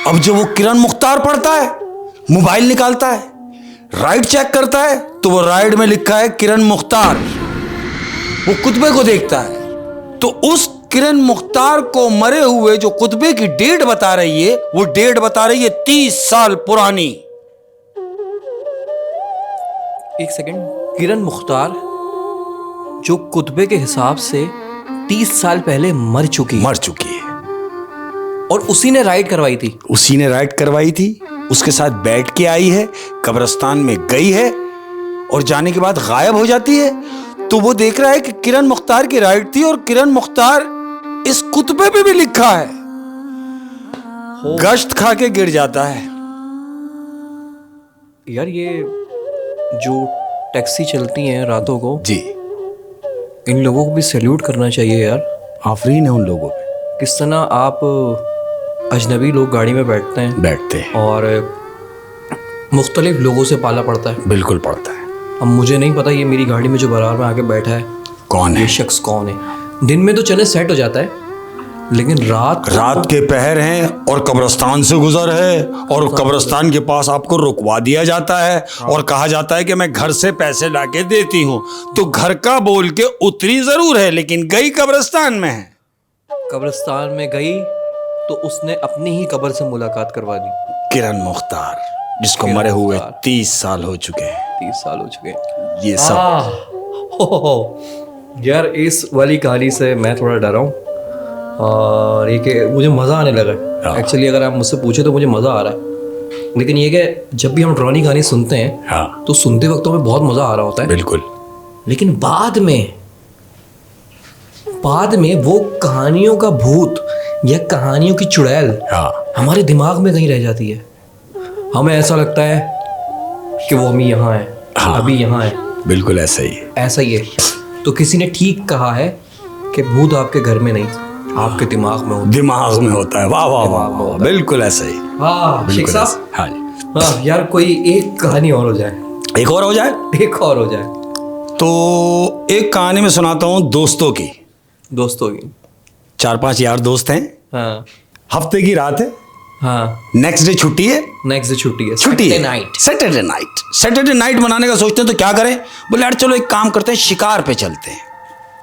A: अब जब वो किरण मुख्तार पढ़ता है, मोबाइल निकालता है, राइड चेक करता है, तो वो राइड में लिखा है किरण मुख्तार। वो कुतबे को देखता है तो उस किरण मुख्तार को मरे हुए जो कुतबे की डेट बता रही है, वो डेट बता रही है 30 साल पुरानी।
B: एक सेकंड, किरण मुख्तार जो कुतबे के हिसाब से 30 साल पहले मर चुकी है
A: और
B: उसी ने राइड करवाई थी। उसके साथ बैठ के आई है, कब्रिस्तान में गई है और जाने के बाद गायब हो जाती है। तो वो देख रहा है कि किरण मुख्तार की राइड थी और किरण मुख्तार इस कुतबे पे भी लिखा है। गश्त खा के गिर जाता है। यार ये जो टैक्सी चलती हैं रातों को
A: जी,
B: इन लोगों को भी सैल्यूट करना चाहिए यार।
A: आफरीन है उन लोगों पे।
B: किस तरह आप अजनबी लोग गाड़ी में बैठते हैं और मुख्तलिफ लोगों से पाला पड़ता है।
A: बिल्कुल पड़ता है।
B: अब मुझे नहीं पता ये मेरी गाड़ी में जो बराबर में आके बैठा है
A: कौन है,
B: ये शख्स कौन है। दिन में तो चले सेट हो जाता है, लेकिन रात
A: के पहर हैं और कब्रिस्तान से गुजर है और कब्रिस्तान के पास आपको रुकवा दिया जाता है और कहा जाता है कि मैं घर से पैसे लाके देती हूँ। तो घर का बोल के उतरी जरूर है, लेकिन गई कब्रिस्तान में है।
B: कब्रिस्तान में गई तो उसने अपनी ही कब्र से मुलाकात करवा दी।
A: किरण मुख्तार, जिसको मरे हुए 30 साल हो चुके हैं।
B: 30 साल हो चुके हैं।
A: ये सब
B: यार इस वाली कहानी से मैं थोड़ा डरा हूँ, और ये कि मुझे मज़ा आने लगा
A: हाँ।
B: है एक्चुअली। अगर आप मुझसे पूछे तो मुझे मज़ा आ रहा है, लेकिन ये कि जब भी हम डरावनी कहानी सुनते हैं
A: हाँ
B: तो सुनते वक्त तो हमें बहुत मज़ा आ रहा होता है,
A: बिल्कुल।
B: लेकिन बाद में वो कहानियों का भूत या कहानियों की चुड़ैल
A: हाँ
B: हमारे दिमाग में कहीं रह जाती है। हमें ऐसा लगता है कि वो अभी यहाँ है,
A: हाँ।
B: अभी यहाँ है,
A: बिल्कुल ऐसा ही है।
B: ऐसा ही है। तो किसी ने ठीक कहा है कि भूत आपके घर में नहीं, आपके दिमाग में होता
A: दिमाग में होता है। वाह वाह वाह
B: दिमाग में
A: वाह,
B: होता है।
A: बिल्कुल ऐसा ही।
B: है। हाँ शेख
A: बिल्कुल
B: साहब।
A: ऐसा। हाँ जी,
B: हाँ यार, कोई एक कहानी और हो जाए,
A: एक और हो जाए।
B: एक और हो जाए
A: तो एक कहानी में सुनाता हूँ दोस्तों की।
B: दोस्तों की।
A: 4-5 यार दोस्त हैं,
B: हाँ
A: हफ्ते की रात है,
B: हाँ,
A: नेक्स्ट डे छुट्टी है।
B: नेक्स्ट डे छुट्टी है,
A: छुट्टी है,
B: नाइट।
A: सैटरडे नाइट मनाने का सोचते हैं तो क्या करें, बोले यार चलो एक काम करते हैं, शिकार पे चलते हैं,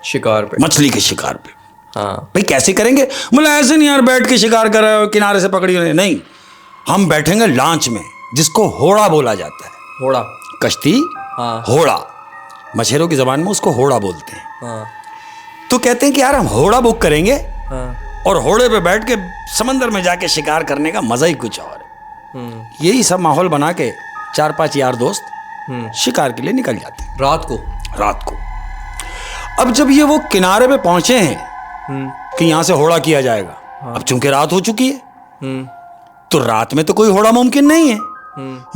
B: शिकार पे।
A: मछली के शिकार पे।
B: हाँ
A: भाई कैसे करेंगे, बोले ऐसे नहीं यार बैठ के शिकार कर रहे हो किनारे से पकड़ी हो, नहीं, हम बैठेंगे लॉन्च में, जिसको होड़ा बोला जाता है।
B: होड़ा।
A: कश्ती,
B: हाँ
A: होड़ा, मछेरों की जबान में उसको होड़ा बोलते हैं।
B: हाँ
A: तो कहते हैं कि यार हम होड़ा बुक करेंगे
B: हाँ।
A: और होड़े पे बैठ के समंदर में जाके शिकार करने का मजा ही कुछ और है। यही सब माहौल बना के 4-5 यार दोस्त शिकार के लिए निकल जाते हैं
B: रात को।
A: अब जब ये वो किनारे पे पहुंचे हैं कि यहां से होड़ा किया जाएगा, अब चूंकि रात हो चुकी है तो रात में तो कोई होड़ा मुमकिन नहीं है।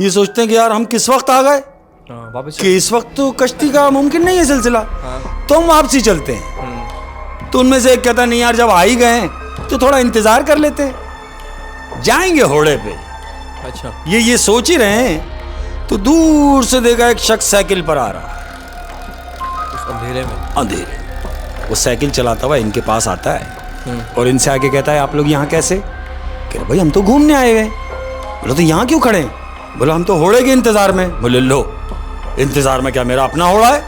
A: ये सोचते हैं कि यार हम किस वक्त आ गए,
B: वापस।
A: कि इस वक्त तो कश्ती का मुमकिन नहीं है सिलसिला, तो हम वापसी चलते हैं। तो उनमें से एक कहता है नहीं यार जब आ ही गए हैं तो थोड़ा इंतजार कर लेते हैं, जाएंगे होड़े पे।
B: अच्छा।
A: ये सोच ही रहे हैं तो दूर से देखा एक शख्स साइकिल पर आ रहा है,
B: उस अंधेरे में।
A: अंधेरे। वो साइकिल चलाता हुआ इनके पास आता है और इनसे आके कहता है आप लोग यहाँ कैसे? कह रहे भाई हम तो घूमने आए हुए हैं। बोले तो यहाँ क्यों खड़े हैं? बोले हम तो होड़े के इंतजार में। बोले लो, इंतजार में क्या मेरा अपना होड़ा है?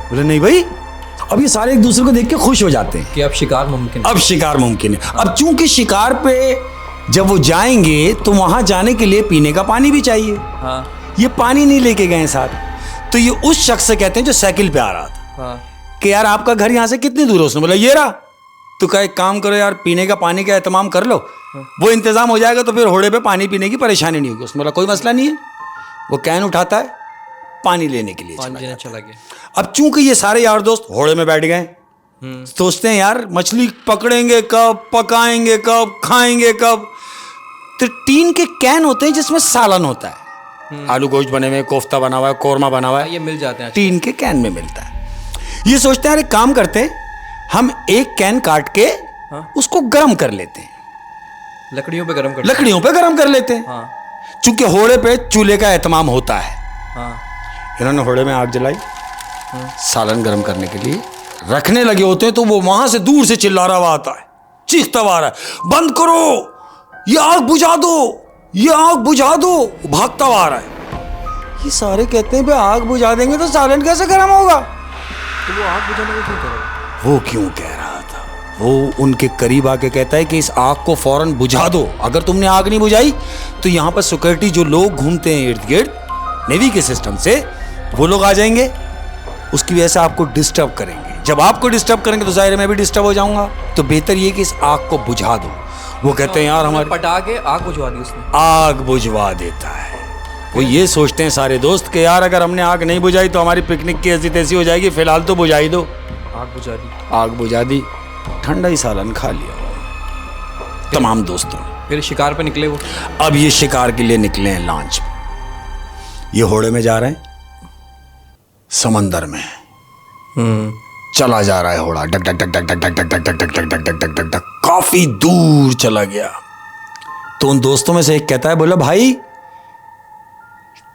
A: बोले नहीं भाई। अब ये सारे एक दूसरे को देख के खुश हो जाते हैं
B: कि अब शिकार मुमकिन है।
A: अब शिकार मुमकिन है। अब चूंकि शिकार पे जब वो जाएंगे तो वहां जाने के लिए पीने का पानी भी चाहिए।
B: हाँ
A: ये पानी नहीं लेके गए साथ, तो ये उस शख्स से कहते हैं जो साइकिल पे आ रहा था
B: हाँ।
A: कि यार आपका घर यहाँ से कितनी दूर है? उसने बोला ये रहा। तो कहा एक काम करो यार, पीने का पानी का एहतमाम कर लो, वो इंतजाम हो जाएगा तो फिर होड़े पे पानी पीने की परेशानी नहीं होगी। उसने बोला कोई मसला नहीं है। वो कैन उठाता है, पानी लेने के लिए
B: पानी लेने चला गया।
A: अब चूंकि ये सारे यार दोस्त होड़े में बैठ गए, सोचते हैं यार मछली पकड़ेंगे कब, पकाएंगे कब, खाएंगे कब। तो टीन के कैन होते हैं जिसमें सालन होता है, आलू गोश्त बने हुए, कोफ्ता बना हुआ है, कोरमा बना हुआ है,
B: ये मिल जाते हैं।
A: टीन के कैन में मिलता है। ये सोचते हैं यार एक काम करते हैं, हम एक कैन काट के उसको गर्म कर लेते हैं,
B: लकड़ियों पे गर्म कर।
A: लकड़ियों पे गर्म कर लेते हैं।
B: हाँ
A: चूंकि होड़े पे चूल्हे का एहतमाम होता है।
B: हाँ।
A: इन्होंने होड़े में आग जलाई, सालन गर्म करने के लिए रखने लगे होते हैं तो वो वहां से दूर से चिल्ला रहा हुआ आता है, चीखता हुआ आ रहा है, बंद करो, ये आग बुझा दो, ये आग बुझा दो। भागता हुआ आ रहा है। ये सारे कहते हैं भाई आग बुझा देंगे तो सालन कैसे गर्म होगा?
B: तो वो आग बुझाने को क्यों कह रहा है?
A: वो क्यों कह रहा था? वो उनके करीब आके कहता है कि इस आग को फौरन बुझा दो। अगर तुमने आग नहीं बुझाई तो यहाँ पर सिक्योरिटी जो लोग घूमते हैं इर्द गिर्द नेवी के सिस्टम से, वो लोग आ जाएंगे, उसकी वजह से आपको डिस्टर्ब करेंगे। जब आपको डिस्टर्ब करेंगे तो जाहिर है मैं भी डिस्टर्ब हो जाऊंगा, तो बेहतर ये कि इस आग को बुझा दो। वो कहते हैं यार हमारे
B: पटा के आग बुझवा दी उसने।
A: आग बुझवा देता है। वो ये सोचते हैं सारे दोस्त कि यार अगर हमने आग नहीं बुझाई तो हमारी पिकनिक की ऐसी तैसी हो जाएगी, फिलहाल तो बुझा ही दो।
B: आग बुझा दी।
A: आग बुझा दी, ठंडा ही सालन खा लिया तमाम दोस्तों ने।
B: फिर शिकार पे निकले वो।
A: अब ये शिकार के लिए निकले हैं लॉन्च पे। ये होड़े में जा रहे हैं, समंदर में चला जा रहा है होड़ा, duck duck duck duck duck duck duck duck duck duck duck duck duck duck duck, काफी दूर चला गया। तो उन दोस्तों में से एक कहता है, बोला भाई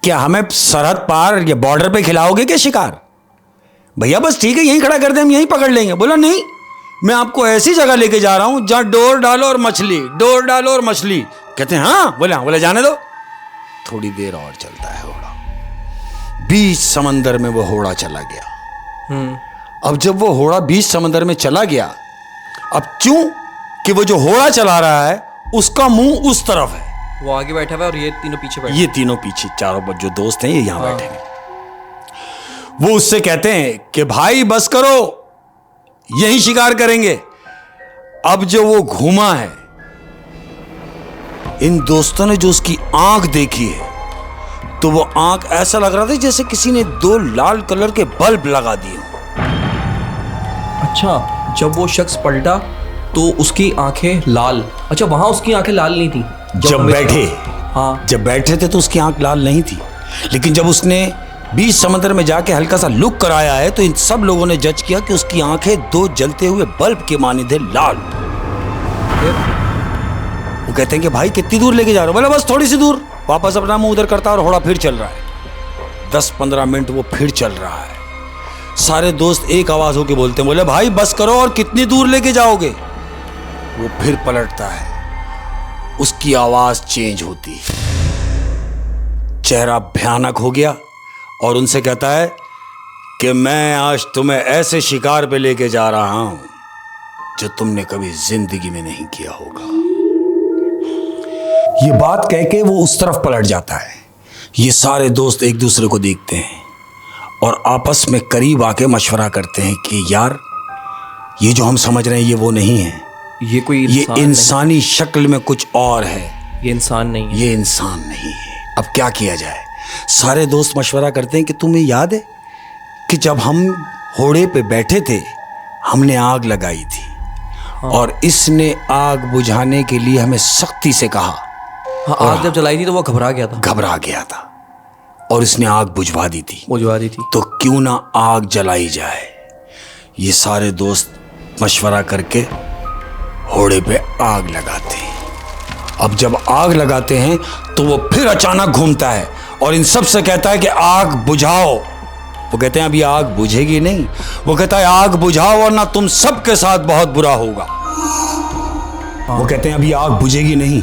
A: क्या हमें सरहद पार या बॉर्डर पे खिलाओगे क्या शिकार? भैया बस ठीक है, यहीं खड़ा कर दे, हम यहीं पकड़ लेंगे। बोला नहीं, मैं आपको ऐसी जगह लेके जा रहा हूं जहां डोर डालो और मछली, डोर डालो और मछली। कहते हैं हाँ। बोले जाने दो। थोड़ी देर और चलता है होड़ा, बीच समंदर में वो होड़ा चला गया। अब जब वो होड़ा बीच समंदर में चला गया, अब क्यों कि वो जो होड़ा चला रहा है उसका मुंह उस तरफ है,
B: वो आगे बैठा हुआ है और ये तीनों पीछे बैठे।
A: ये तीनों पीछे, चारों जो दोस्त हैं ये यहां बैठे हैं। वो उससे कहते हैं कि भाई बस करो, यही शिकार करेंगे, अब जो वो घूमा है, इन दोस्तों ने जो उसकी आंख देखी है, तो वो आंख ऐसा लग रहा था जैसे किसी ने 2 लाल कलर के बल्ब लगा दिए हों।
B: अच्छा, जब वो शख्स पलटा तो उसकी आंखें लाल। अच्छा, वहां उसकी आंखें लाल नहीं थी
A: जब बैठे,
B: हाँ,
A: जब बैठे थे तो उसकी आंख लाल नहीं थी, लेकिन जब उसने बीच समंदर में जाके हल्का सा लुक कराया है तो इन सब लोगों ने जज किया कि उसकी आंखें 2 जलते हुए बल्ब के मानिंद है लाल। वो कहते हैं कि भाई कितनी दूर लेके जा रहे हो? बोले बस थोड़ी सी दूर। वापस अपना मुंह उधर करता और घोड़ा फिर चल रहा है। 10-15 मिनट वो फिर चल रहा है। सारे दोस्त एक आवाज होके बोलते हैं, बोले भाई बस करो, और कितनी दूर लेके जाओगे? वो फिर पलटता है, उसकी आवाज चेंज होती है, चेहरा भयानक हो गया और उनसे कहता है कि मैं आज तुम्हें ऐसे शिकार पे लेके जा रहा हूं जो तुमने कभी जिंदगी में नहीं किया होगा। ये बात कह के वो उस तरफ पलट जाता है। ये सारे दोस्त एक दूसरे को देखते हैं और आपस में करीब आके मशवरा करते हैं कि यार ये जो हम समझ रहे हैं ये वो नहीं है, ये इंसानी शक्ल में कुछ और है,
B: ये इंसान नहीं है,
A: ये इंसान नहीं है। अब क्या किया जाए? सारे दोस्त मशवरा करते हैं कि तुम्हें याद है कि जब हम घोड़े पे बैठे थे हमने आग लगाई थी, हाँ, और इसने आग बुझाने के लिए हमें सख्ती से कहा।
B: हाँ, आग जब जलाई थी तो वो घबरा गया था और इसने आग बुझवा दी थी। तो क्यों ना आग जलाई जाए? ये सारे दोस्त मशवरा करके घोड़े पे आग लगाते हैं। अब जब आग लगाते हैं तो वो फिर अचानक घूमता है और इन सब से कहता है कि आग बुझाओ। वो कहते हैं अभी आग बुझेगी नहीं। वो कहता है आग बुझाओ वरना तुम सबके साथ बहुत बुरा होगा। वो कहते हैं अभी आग बुझेगी नहीं।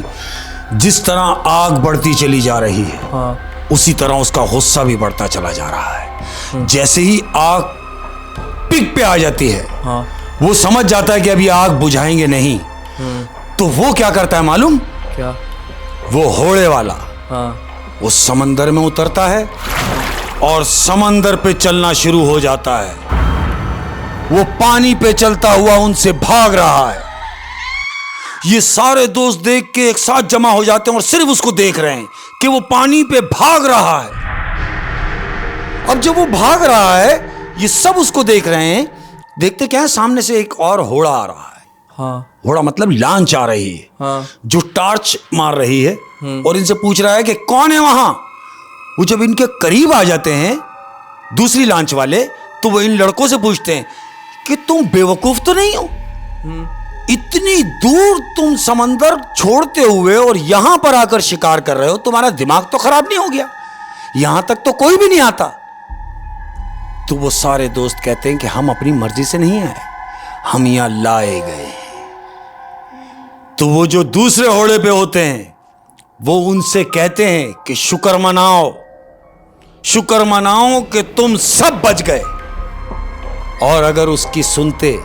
B: जिस तरह आग बढ़ती चली जा रही है, हाँ, उसी तरह उसका गुस्सा भी बढ़ता चला जा रहा है। जैसे ही आग पिक पे आ जाती है, हाँ, वो समझ जाता है कि अभी आग बुझाएंगे नहीं। तो वो क्या करता है मालूम? क्या?
A: वो घोड़े वाला,
B: हाँ,
A: वो समंदर में उतरता है और समंदर पे चलना शुरू हो जाता है। वो पानी पे चलता हुआ उनसे भाग रहा है। ये सारे दोस्त देख के एक साथ जमा हो जाते हैं और सिर्फ उसको देख रहे हैं कि वो पानी पे भाग रहा है। अब जब वो भाग रहा है ये सब उसको देख रहे हैं। देखते क्या है, सामने से एक और घोड़ा आ रहा है।
B: हाँ,
A: घोड़ा मतलब लांच आ रही है, हाँ, जो टार्च मार रही है और इनसे पूछ रहा है कि कौन है वहां। वो जब इनके करीब आ जाते हैं दूसरी लांच वाले, तो वो इन लड़कों से पूछते हैं कि तुम बेवकूफ तो नहीं हो? इतनी दूर तुम समंदर छोड़ते हुए और यहां पर आकर शिकार कर रहे हो, तुम्हारा दिमाग तो खराब नहीं हो गया? यहां तक तो कोई भी नहीं आता। तो वो सारे दोस्त कहते हैं कि हम अपनी मर्जी से नहीं आए, हम यहां लाए गए। तो वो जो दूसरे घोड़े पे होते हैं वो उनसे कहते हैं कि शुक्र मनाओ कि तुम सब बच गए, और अगर उसकी सुनते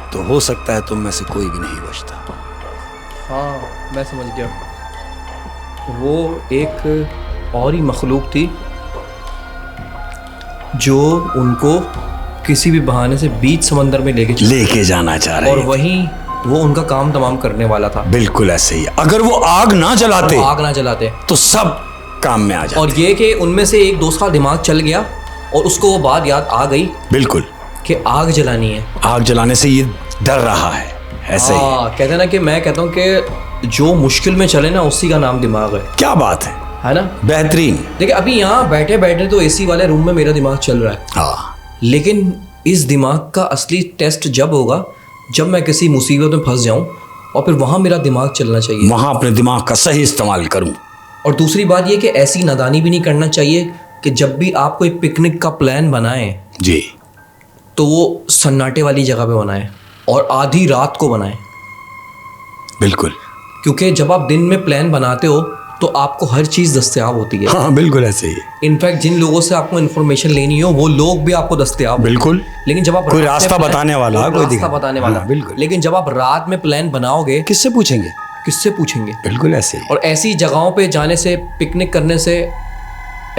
A: तो हो सकता है तुम में से कोई भी नहीं बचता।
B: हाँ, मैं समझ गया। वो एक और ही मखलूक थी जो उनको किसी भी बहाने से बीच समंदर में लेके जाना चाह रहे, और वहीं वो उनका काम तमाम करने वाला था।
A: बिल्कुल ऐसे ही। अगर वो आग ना जलाते तो सब काम में आ जाते।
B: और ये कि उनमें से एक दोस्त का दिमाग चल गया और उसको वो बात याद आ गई,
A: बिल्कुल,
B: कि आग जलानी है।
A: आग जलाने से ये डर रहा है। ऐसे ही
B: कहते हैं ना कि मैं कहता हूँ कि जो मुश्किल में चले ना उसी का नाम दिमाग है।
A: क्या बात है
B: ना?
A: बेहतरीन।
B: देखिए अभी यहाँ बैठे बैठे तो एसी वाले रूम में मेरा दिमाग चल रहा है,
A: हाँ,
B: लेकिन इस दिमाग का असली टेस्ट जब होगा जब मैं किसी मुसीबत में फंस जाऊं और फिर वहां मेरा दिमाग चलना चाहिए,
A: वहां अपने दिमाग का सही इस्तेमाल करूं।
B: और दूसरी बात ये कि ऐसी नादानी भी नहीं करना चाहिए कि जब भी आप कोई पिकनिक का प्लान बनाएं
A: जी,
B: तो वो सन्नाटे वाली जगह पे बनाएं और आधी रात को बनाएं।
A: बिल्कुल,
B: क्योंकि जब आप दिन में प्लान बनाते हो तो आपको हर चीज़ दस्तयाब होती है।
A: हाँ, बिल्कुल ऐसे ही।
B: इनफैक्ट जिन लोगों से आपको इन्फॉर्मेशन लेनी हो वो लोग भी आपको दस्तयाब,
A: बिल्कुल।
B: लेकिन जब आप
A: कोई रास्ता बताने वाला,
B: बिल्कुल, लेकिन जब आप रात में प्लान बनाओगे
A: किससे पूछेंगे?
B: बिल्कुल ऐसे ही।
A: और
B: ऐसी जगहों पे जाने से, पिकनिक करने से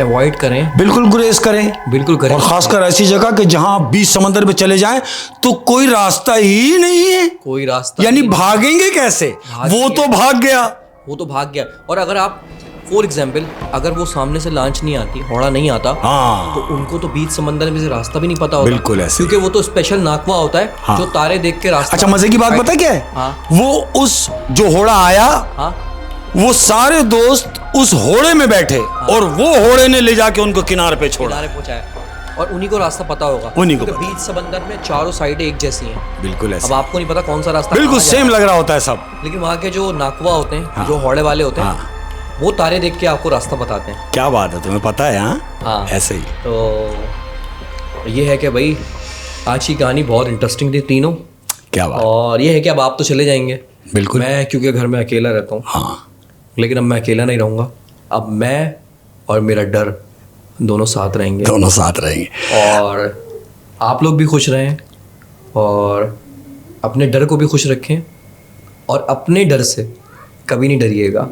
B: अवॉइड करें,
A: बिल्कुल गुरेज करें,
B: बिल्कुल करें।
A: और खासकर ऐसी जगह कि जहां बीच समंदर में चले जाएं तो कोई रास्ता ही नहीं है,
B: कोई रास्ता
A: यानी
B: नहीं।
A: भागेंगे कैसे?
B: भागेंगे।
A: वो तो भाग गया।
B: वो तो भाग गया। और अगर आप फॉर एग्जाम्पल अगर वो सामने से लांच नहीं आती, घोड़ा नहीं आता,
A: हाँ
B: तो उनको तो बीच समंदर में से रास्ता भी नहीं पता होता।
A: बिल्कुल ऐसे।
B: क्योंकि वो तो स्पेशल नाकवा होता है,
A: हाँ।
B: जो तारे देख के रास्ता।
A: अच्छा, मजे की बात पता है क्या है?
B: हाँ।
A: वो उस जो घोड़ा आया,
B: हाँ,
A: वो सारे दोस्त उस घोड़े में बैठे, और वो घोड़े ने ले जाके उनको किनारे पे छोड़ा।
B: किनारे पहुंचाया, और उन्हीं को रास्ता पता होगा।
A: उन्हीं को
B: क्योंकि
A: पता।
B: बीच समंदर में चारों साइडें एक जैसी हैं।
A: बिल्कुल
B: अब
A: ऐसे,
B: आपको नहीं पता कौन सा रास्ता
A: बिल्कुल
B: कहाँ
A: सेम लग रहा होता है सब।
B: जाए। लेकिन वहाँ के जो नाकवा होते हैं,
A: हाँ।
B: जो घोड़े वाले होते हैं,
A: हाँ।
B: वो तारे देख के आपको रास्ता बताते हैं।
A: क्या बात है, तुम्हें पता है? हाँ
B: हाँ।
A: ऐसे ही।
B: तो ये है कि भाई आज की कहानी बहुत इंटरेस्टिंग थी तीनों।
A: क्या बात।
B: और ये है कि अब आप तो चले जाएंगे,
A: बिल्कुल।
B: मैं क्योंकि घर में अकेला रहता हूँ।
A: हाँ
B: लेकिन अब मैं अकेला नहीं रहूँगा, अब मैं और मेरा डर दोनों साथ रहेंगे।
A: दोनों साथ रहेंगे।
B: और आप लोग भी खुश रहें, और अपने डर को भी खुश रखें, और अपने डर से कभी नहीं डरिएगा।